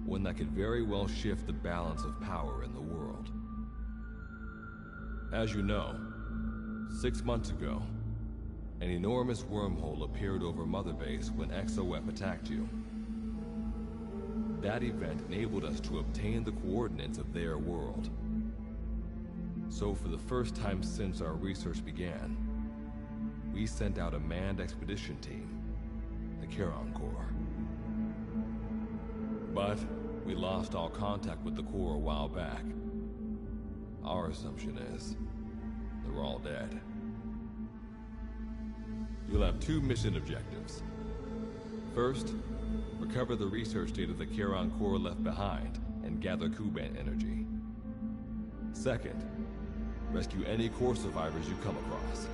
One that could very well shift the balance of power in the world. As you know, 6 months ago, an enormous wormhole appeared over Mother Base when XOF attacked you. That event enabled us to obtain the coordinates of their world. So for the first time since our research began, we sent out a manned expedition team, the Charon Corps. But we lost all contact with the Corps a while back. Our assumption is they're all dead. You'll have 2 mission objectives. First, recover the research data the Charon Corps left behind and gather Kuban energy. Second, rescue any Corps survivors you come across.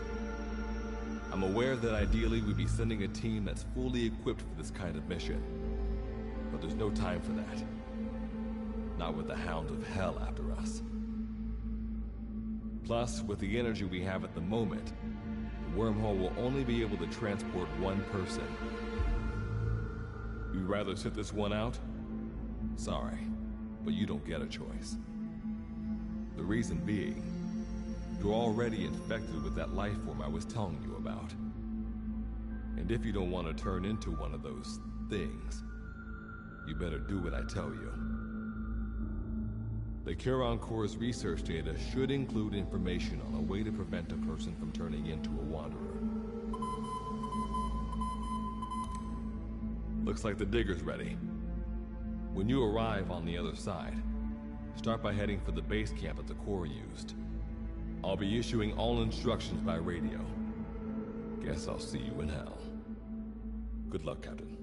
I'm aware that ideally we'd be sending a team that's fully equipped for this kind of mission, but there's no time for that. Not with the Hound of Hell after us. Plus, with the energy we have at the moment, the wormhole will only be able to transport 1 person. You'd rather sit this one out? Sorry, but you don't get a choice. The reason being, you're already infected with that life form I was telling you about. And if you don't want to turn into one of those things, you better do what I tell you. The Charon Corps' research data should include information on a way to prevent a person from turning into a wanderer. Looks like the digger's ready. When you arrive on the other side, start by heading for the base camp that the Corps used. I'll be issuing all instructions by radio. Guess I'll see you in hell. Good luck, Captain.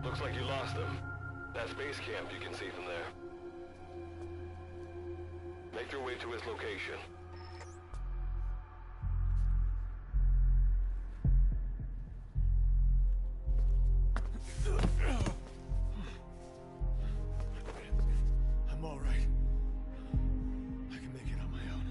Looks like you lost them. That's base camp, you can see from there. Make your way to his location. I'm all right. I can make it on my own.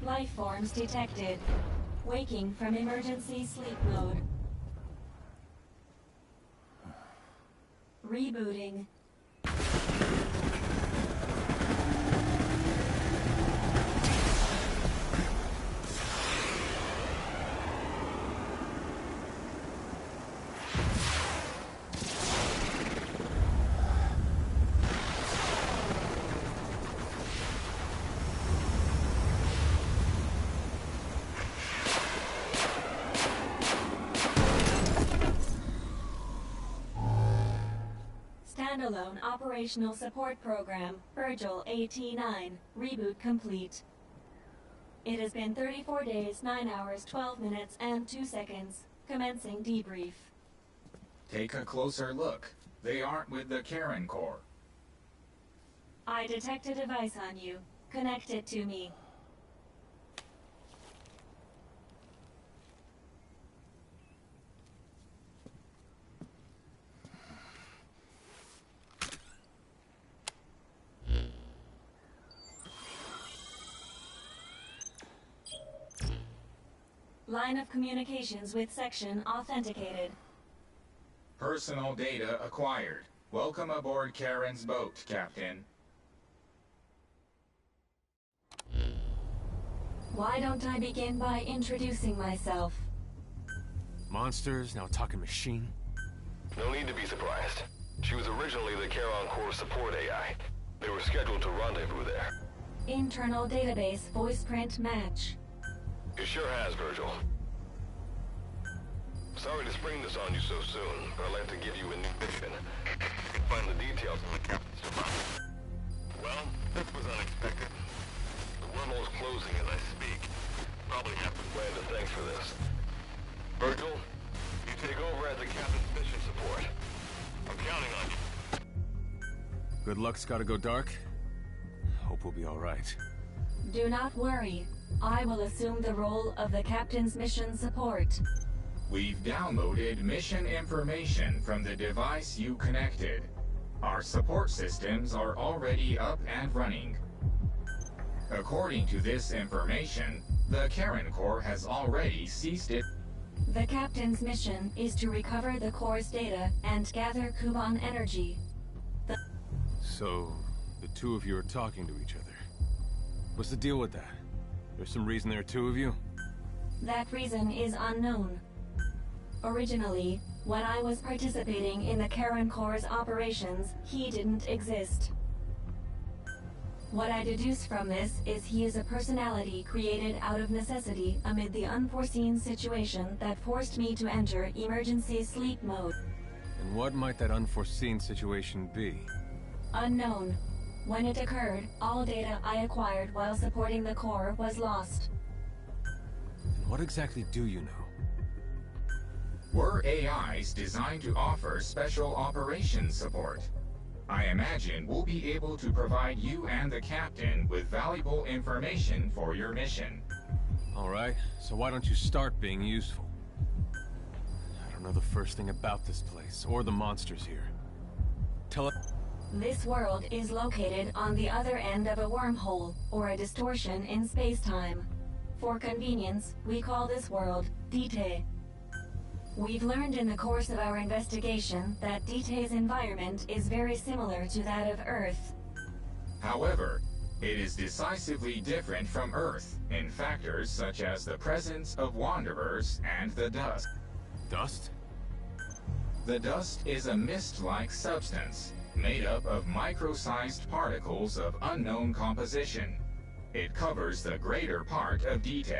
Life forms detected. Waking from emergency sleep mode. Rebooting. Standalone Operational Support Program, Virgil AT-9, reboot complete. It has been 34 days, 9 hours, 12 minutes, and 2 seconds. Commencing debrief. Take a closer look. They aren't with the Charon Corps. I detect a device on you. Connect it to me. Line of communications with section authenticated. Personal data acquired. Welcome aboard Karen's boat, Captain. Why don't I begin by introducing myself? Monsters, now talking machine. No need to be surprised. She was originally the Charon Core support AI. They were scheduled to rendezvous there. Internal database voice print match. It sure has, Virgil. Sorry to spring this on you so soon, but I'd like to give you a new mission. You can find the details in the captain's file. Well, this was unexpected. The wormhole's closing as I speak. Probably have to plan to thanks for this. Virgil, you take over as the captain's mission support. I'm counting on you. Good luck's gotta go dark. Hope we'll be alright. Do not worry. I will assume the role of the captain's mission support. We've downloaded mission information from the device you connected. Our support systems are already up and running. According to this information, the Karen Core has already ceased it. The captain's mission is to recover the core's data and gather Kuban energy. So, the two of you are talking to each other. What's the deal with that? There's some reason there are two of you? That reason is unknown. Originally, when I was participating in the Karen Core's operations, he didn't exist. What I deduce from this is he is a personality created out of necessity amid the unforeseen situation that forced me to enter emergency sleep mode. And what might that unforeseen situation be? Unknown. When it occurred, all data I acquired while supporting the core was lost. And what exactly do you know? We're AIs designed to offer special operations support. I imagine we'll be able to provide you and the captain with valuable information for your mission. Alright, so why don't you start being useful? I don't know the first thing about this place, or the monsters here. Tell it. This world is located on the other end of a wormhole, or a distortion in space-time. For convenience, we call this world Dite. We've learned in the course of our investigation that Dite's environment is very similar to that of Earth. However, it is decisively different from Earth in factors such as the presence of wanderers and the dust. Dust? The dust is a mist-like substance made up of micro-sized particles of unknown composition. It covers the greater part of Dite.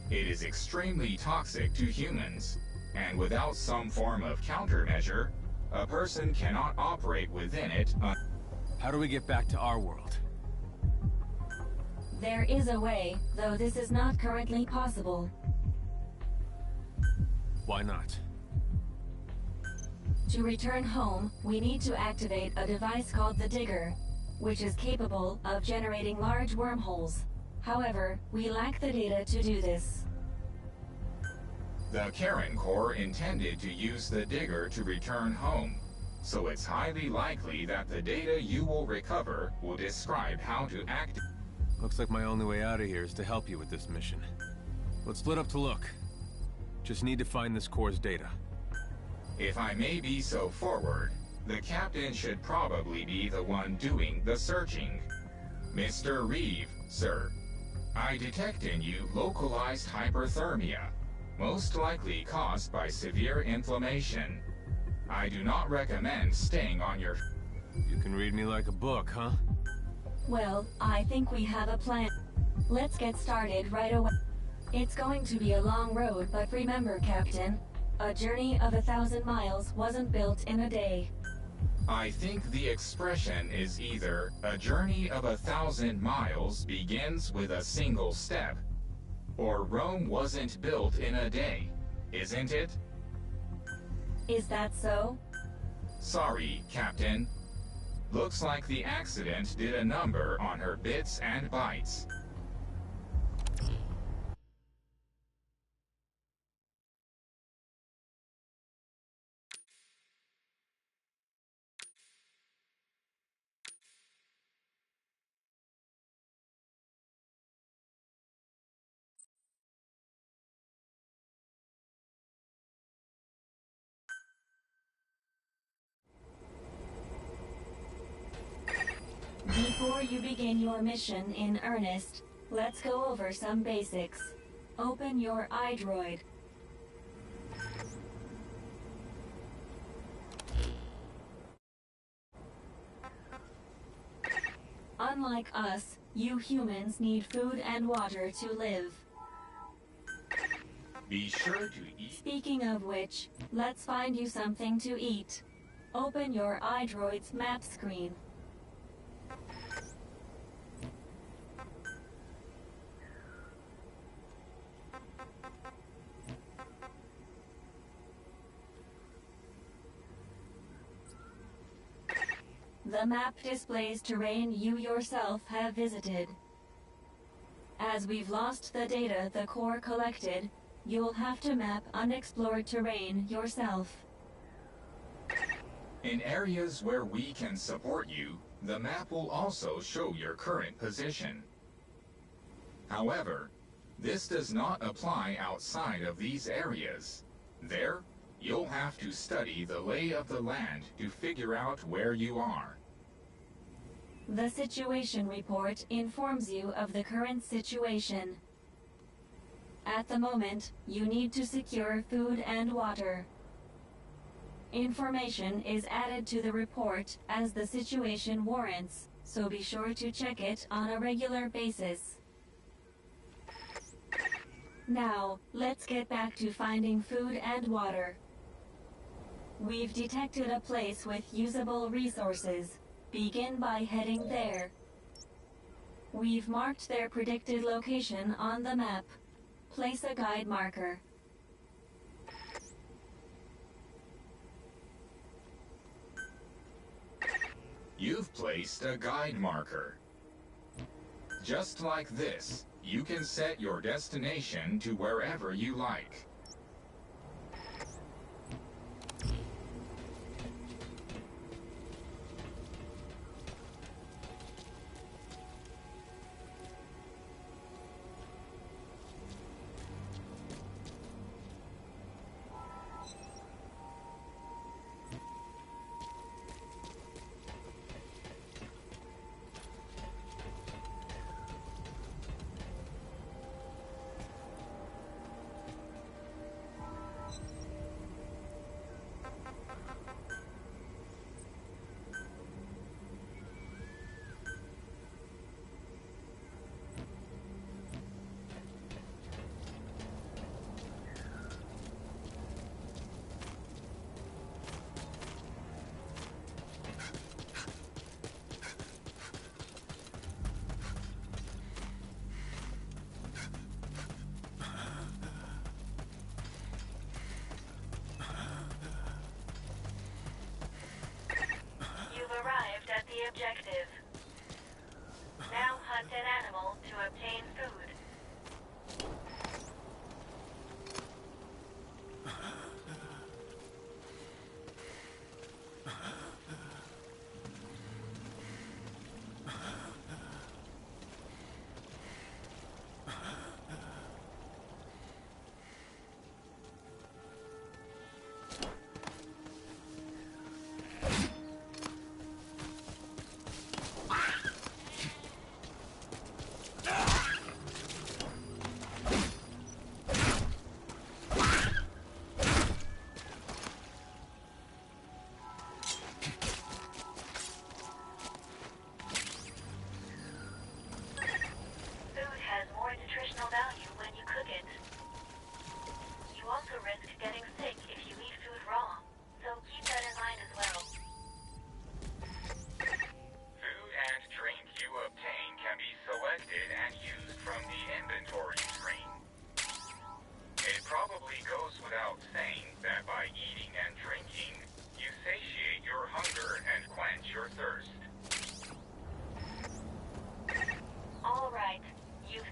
It is extremely toxic to humans, and without some form of countermeasure, a person cannot operate within it. How do we get back to our world? There is a way, though this is not currently possible. Why not? To return home, we need to activate a device called the Digger, which is capable of generating large wormholes. However, we lack the data to do this. The Karen Core intended to use the Digger to return home, so it's highly likely that the data you will recover will describe how to act. Looks like my only way out of here is to help you with this mission. Let's split up to look. Just need to find this core's data. If I may be so forward, the captain should probably be the one doing the searching. Mr. Reeve, sir, I detect in you localized hyperthermia, most likely caused by severe inflammation. I do not recommend staying on your... You can read me like a book, huh? Well, I think we have a plan. Let's get started right away. It's going to be a long road, but remember, Captain, a journey of 1,000 miles wasn't built in a day. I think the expression is either a journey of 1,000 miles begins with a single step, or Rome wasn't built in a day, isn't it? Is that so? Sorry, Captain. Looks like the accident did a number on her bits and bytes. you begin your mission in earnest, let's go over some basics. Open your iDroid. Unlike us, you humans need food and water to live. Be sure to eat. Speaking of which, let's find you something to eat. Open your iDroid's map screen. The map displays terrain you yourself have visited. As we've lost the data the core collected, you'll have to map unexplored terrain yourself. In areas where we can support you, the map will also show your current position. However, this does not apply outside of these areas. There, you'll have to study the lay of the land to figure out where you are. The situation report informs you of the current situation. At the moment, you need to secure food and water. Information is added to the report as the situation warrants, so be sure to check it on a regular basis. Now, let's get back to finding food and water. We've detected a place with usable resources. Begin by heading there. We've marked their predicted location on the map. Place a guide marker. You've placed a guide marker. Just like this, you can set your destination to wherever you like. Objective. Now hunt an animal to obtain food.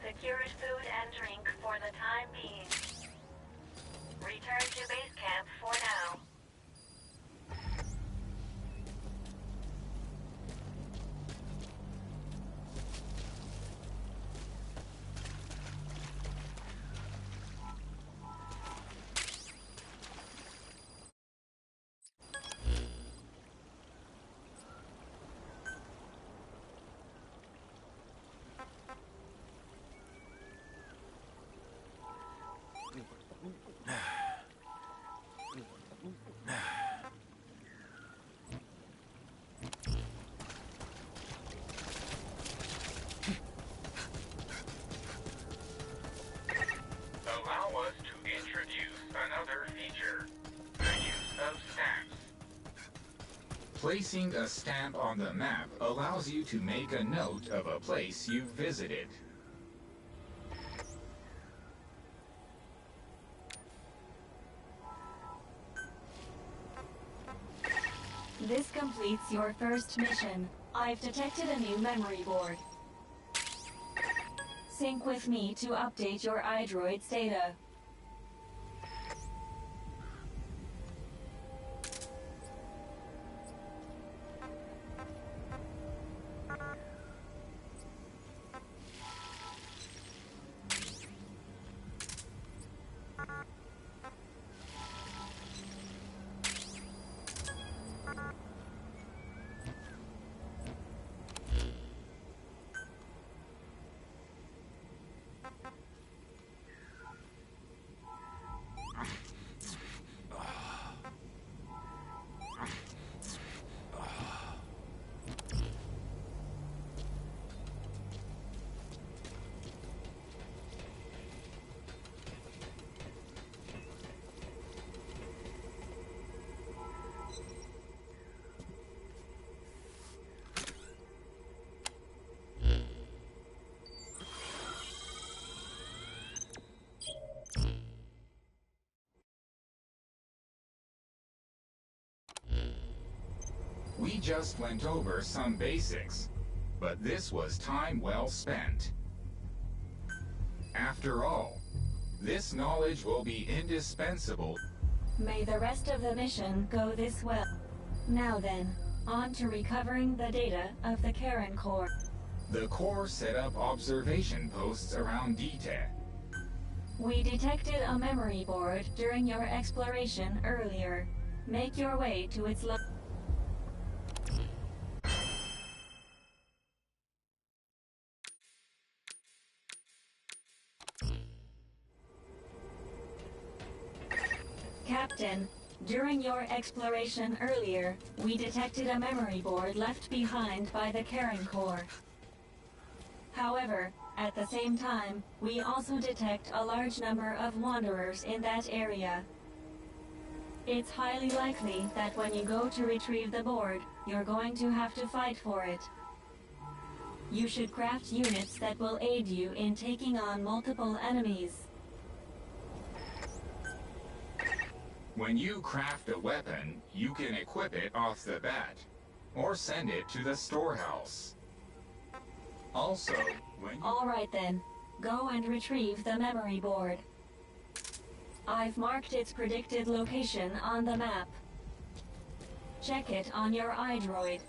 Secured food and drink for the time being. Return to base. Placing a stamp on the map allows you to make a note of a place you've visited. This completes your first mission. I've detected a new memory board. Sync with me to update your iDroid's data. We just went over some basics, but this was time well spent. After all, this knowledge will be indispensable. May the rest of the mission go this well. Now then, on to recovering the data of the Karen Core. The Core set up observation posts around DTE. We detected a memory board during your exploration earlier. Make your way to its Captain, during your exploration earlier, we detected a memory board left behind by the Karen Core. However, at the same time, we also detect a large number of wanderers in that area. It's highly likely that when you go to retrieve the board, you're going to have to fight for it. You should craft units that will aid you in taking on multiple enemies. When you craft a weapon, you can equip it off the bat, or send it to the storehouse. Also, All right then, go and retrieve the memory board. I've marked its predicted location on the map. Check it on your iDroid.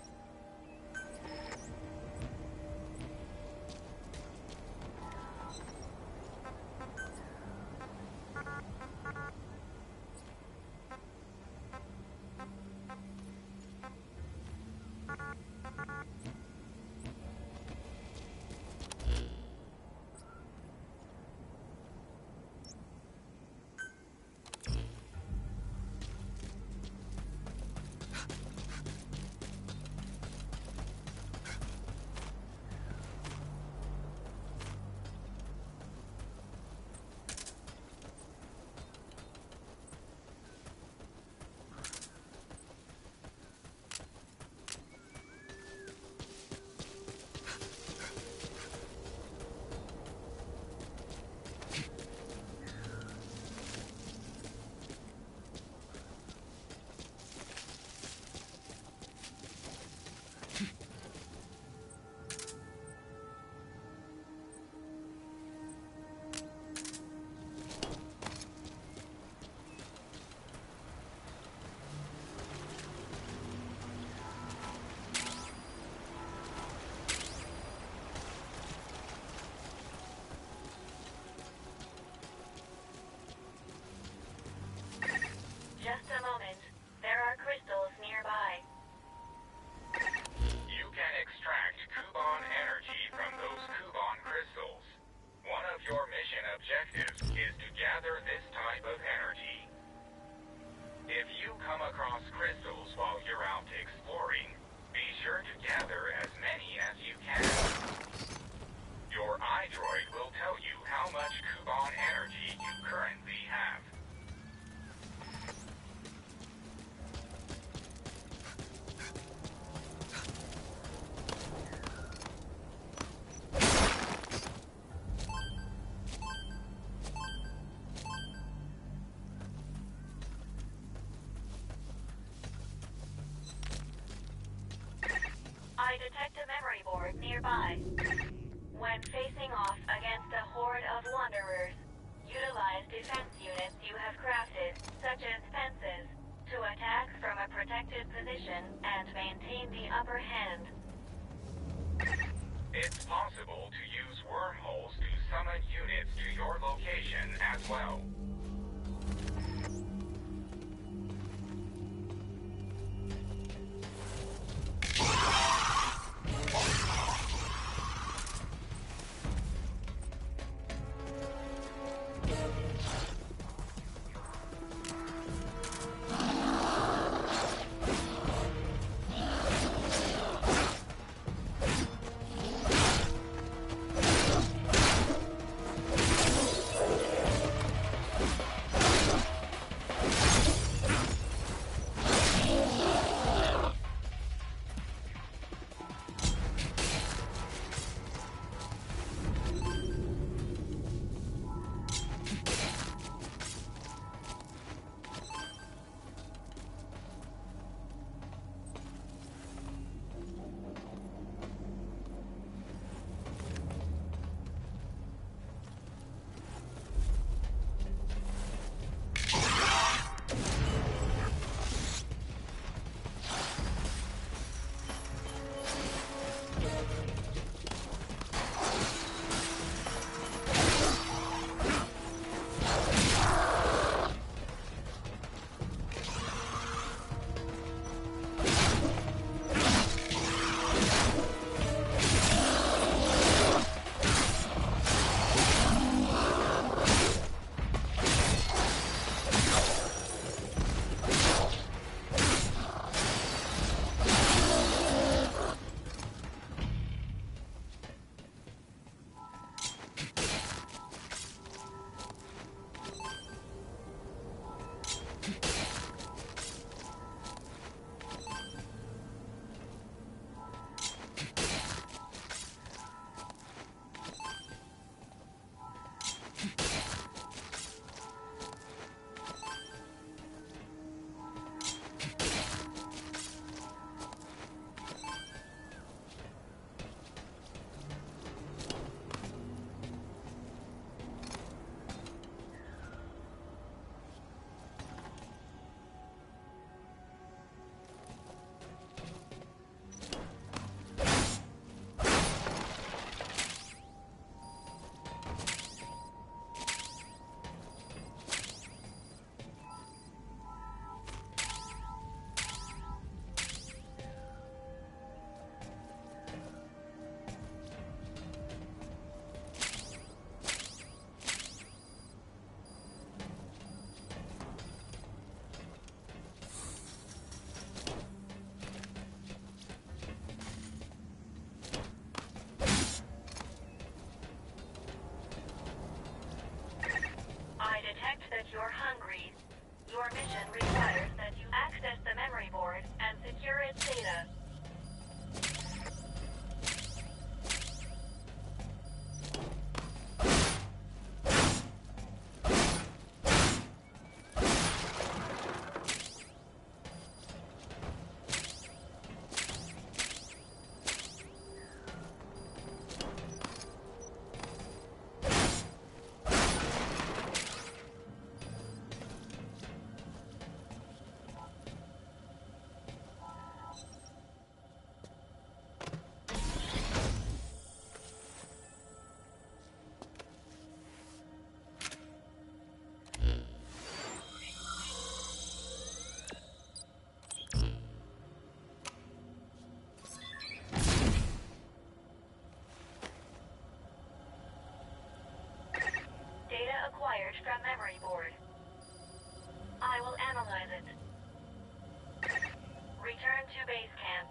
Just a moment. There are crystals nearby. you can extract Kuban energy from those Kuban crystals. One of your mission objectives is to gather this type of energy. If you come across crystals while you're out exploring, be sure to gather as many as you can. Your iDroid will tell you how much Kuban energy you currently have. nearby. When facing off against a horde of wanderers, utilize defense units you have crafted, such as fences, to attack from a protected position and maintain the upper hand. It's possible to use wormholes to summon units to your location as well. You're hungry. Your mission requires that you access the memory board and secure its data. Acquired from memory board. I will analyze it. Return to base camp.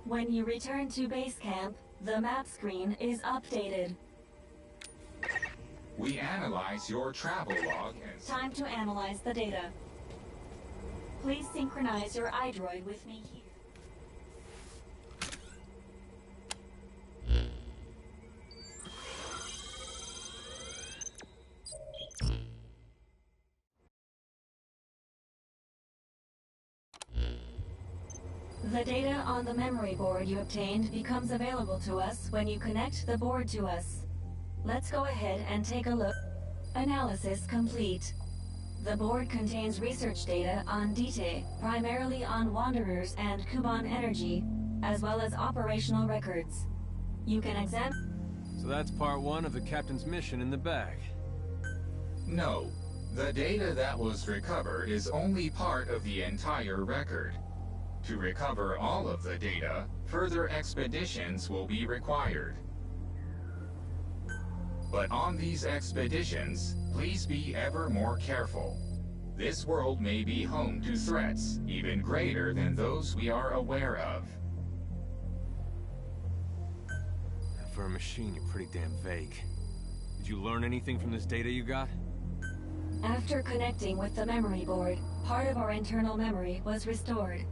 When you return to base camp, the map screen is updated. We analyze your travel log and... Time to analyze the data. Please synchronize your iDroid with me here. The data on the memory board you obtained becomes available to us when you connect the board to us. Let's go ahead and take a look. Analysis complete. The board contains research data on DT, primarily on Wanderers and Kuban Energy, as well as operational records. You can examine... So that's part one of the captain's mission in the bag. No. The data that was recovered is only part of the entire record. To recover all of the data, further expeditions will be required. But on these expeditions, please be ever more careful. This world may be home to threats even greater than those we are aware of. For a machine, you're pretty damn vague. Did you learn anything from this data you got? After connecting with the memory board, part of our internal memory was restored.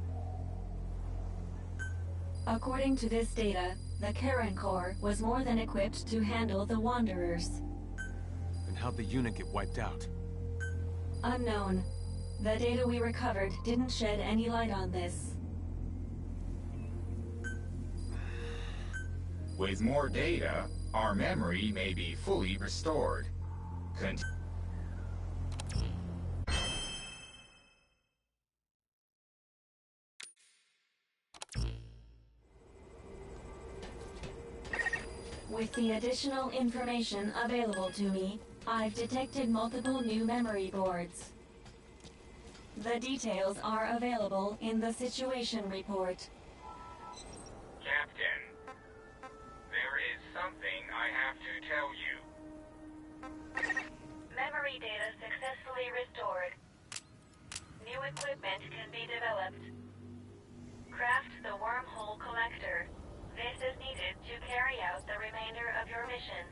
According to this data, the Karen Corps was more than equipped to handle the Wanderers. Then how'd the unit get wiped out? Unknown. The data we recovered didn't shed any light on this. With more data, our memory may be fully restored. With the additional information available to me, I've detected multiple new memory boards. The details are available in the situation report. Captain, there is something I have to tell you. Memory data successfully restored. New equipment can be developed. Craft the wormhole collector. This is needed to carry out the remainder of your mission.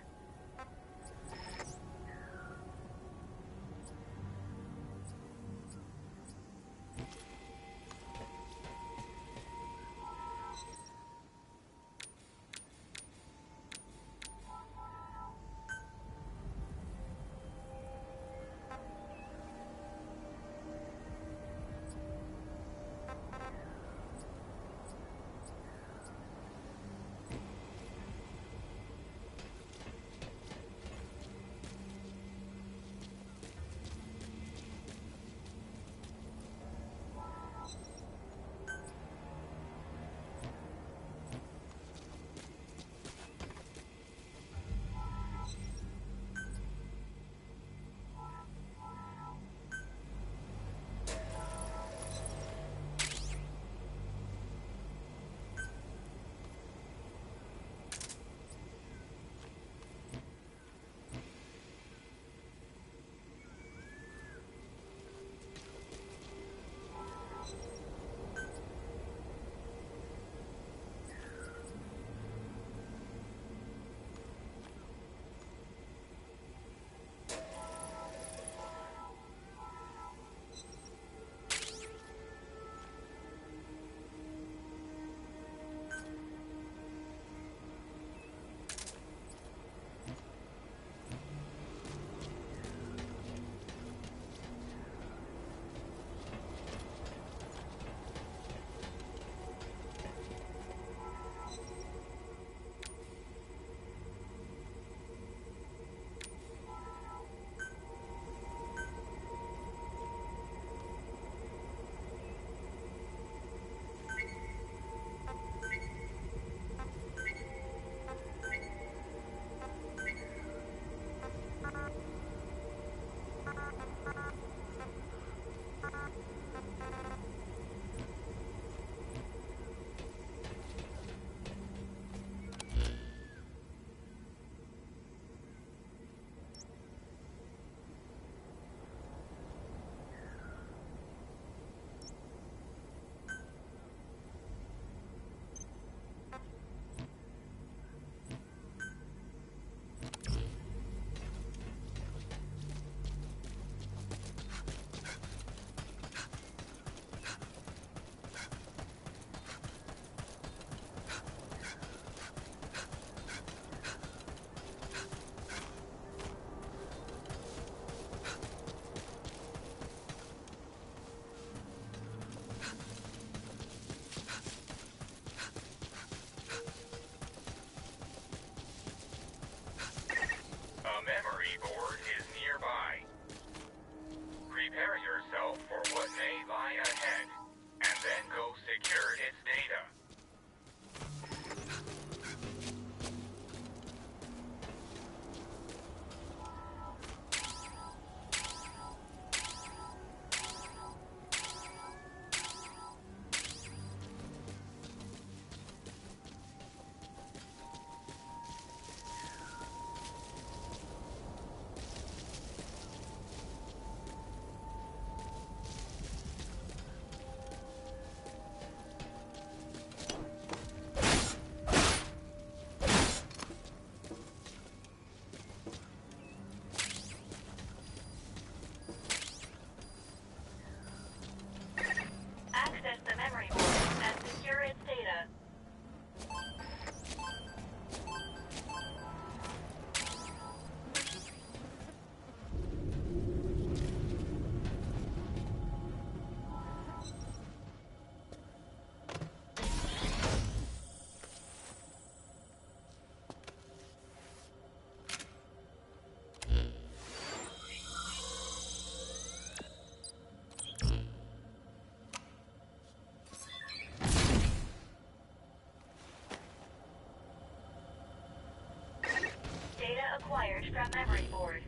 acquired from memory board.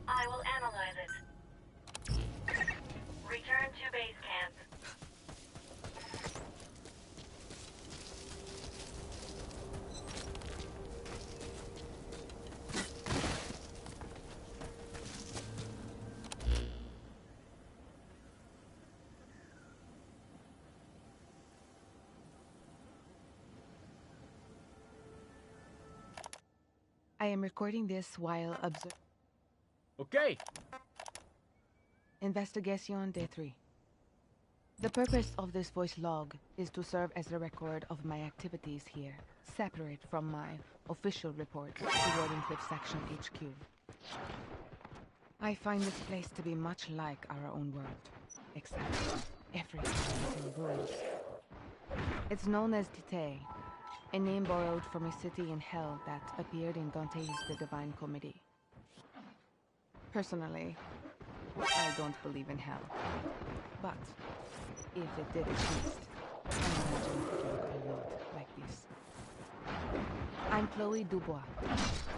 I will analyze it. Return to base camp. I am recording this while Okay. Investigation Day 3. The purpose of this voice log is to serve as a record of my activities here, separate from my official report to Wardenclyffe Section HQ. I find this place to be much like our own world, except everything is in ruins. It's known as Tite, a name borrowed from a city in hell that appeared in Dante's The Divine Comedy. Personally, I don't believe in hell. But if it did exist, I imagine it would look a lot like this. I'm Chloe Dubois,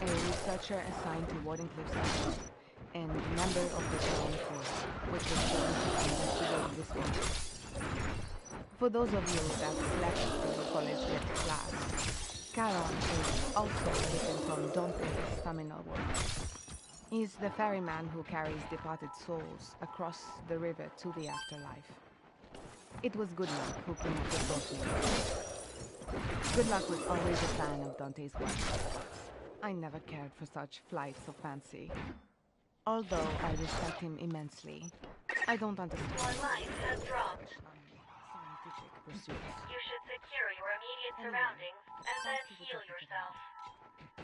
a researcher assigned to Wardenclyffe Section and member of the Crown Corps, which is going to investigate this case. For those of you that slept through the college lit class, Charon is also taken from Dante's seminal work. He's the ferryman who carries departed souls across the river to the afterlife. It was Good Luck who came up with both names. Good Luck was always a fan of Dante's work. I never cared for such flights of fancy. Although I respect him immensely, I don't understand. Your life has dropped. Scientific pursuits. You should secure your immediate surroundings and then heal yourself.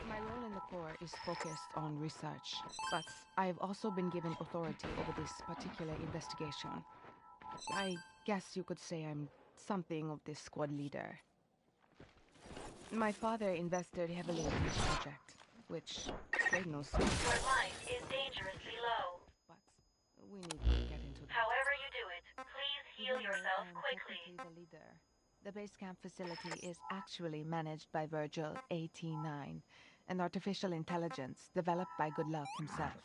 My role in the Corps is focused on research, but I've also been given authority over this particular investigation. I guess you could say I'm something of this squad leader. My father invested heavily in this project, which made no sense. Your life is dangerously low. But we need to get into that. However you do it, please heal Even though yourself I'm quickly. technically the leader, the base camp facility is actually managed by Virgil AT9, an artificial intelligence developed by Good Luck himself.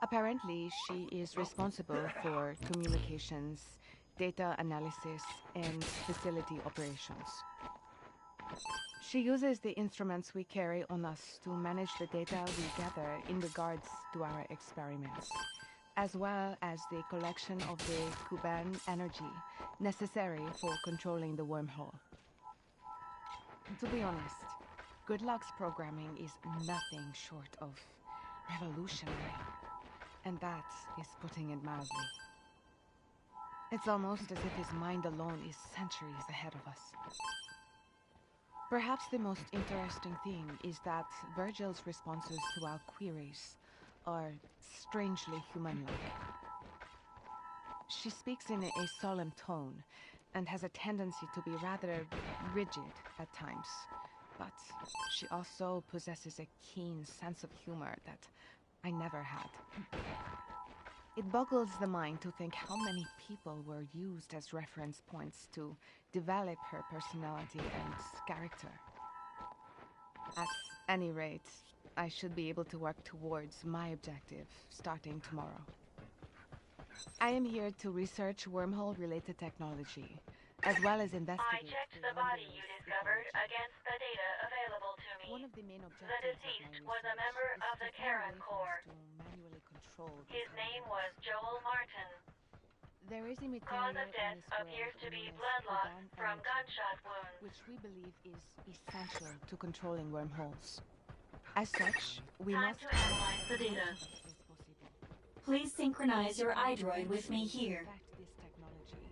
Apparently, she is responsible for communications, data analysis, and facility operations. She uses the instruments we carry on us to manage the data we gather in regards to our experiments, as well as the collection of the Kuban energy necessary for controlling the wormhole. To be honest, Good Luck's programming is nothing short of revolutionary, and that is putting it mildly. It's almost as if his mind alone is centuries ahead of us. Perhaps the most interesting thing is that Virgil's responses to our queries are strangely human-like. She speaks in a solemn tone and has a tendency to be rather rigid at times, but she also possesses a keen sense of humor that I never had. It boggles the mind to think how many people were used as reference points to develop her personality and character. At any rate, I should be able to work towards my objective starting tomorrow. I am here to research wormhole-related technology, as well as investigate... I checked the body you discovered against the data available to me. One of the main The objectives deceased of my was a research member is of to the find Charon ways Corps. to manually control the His name Kuban. was Joel Martin. There is a Cause material of death in this world appears to be known as blood loss Kuban from energy, gunshot wounds. which we believe is essential to controlling wormholes. As such, we Time must to analyze the data. as possible. Please synchronize your iDroid with me here. Perfect this technology,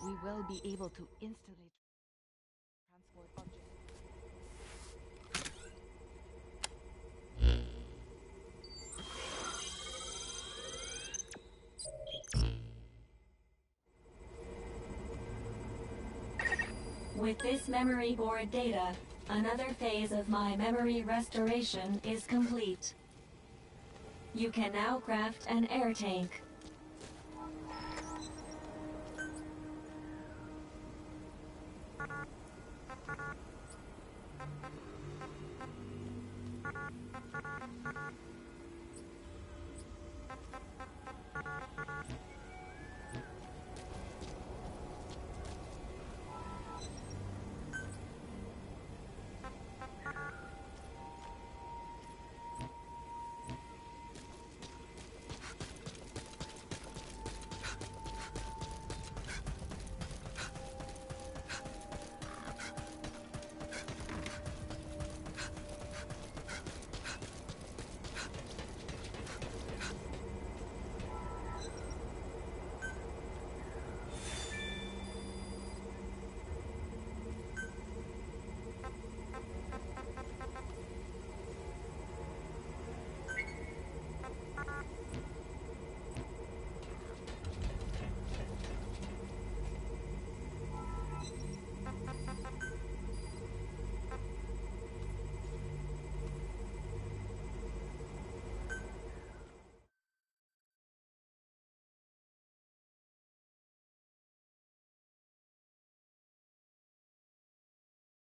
we will be able to instantly transport objects. With this memory board data, another phase of my memory restoration is complete. You can now craft an air tank.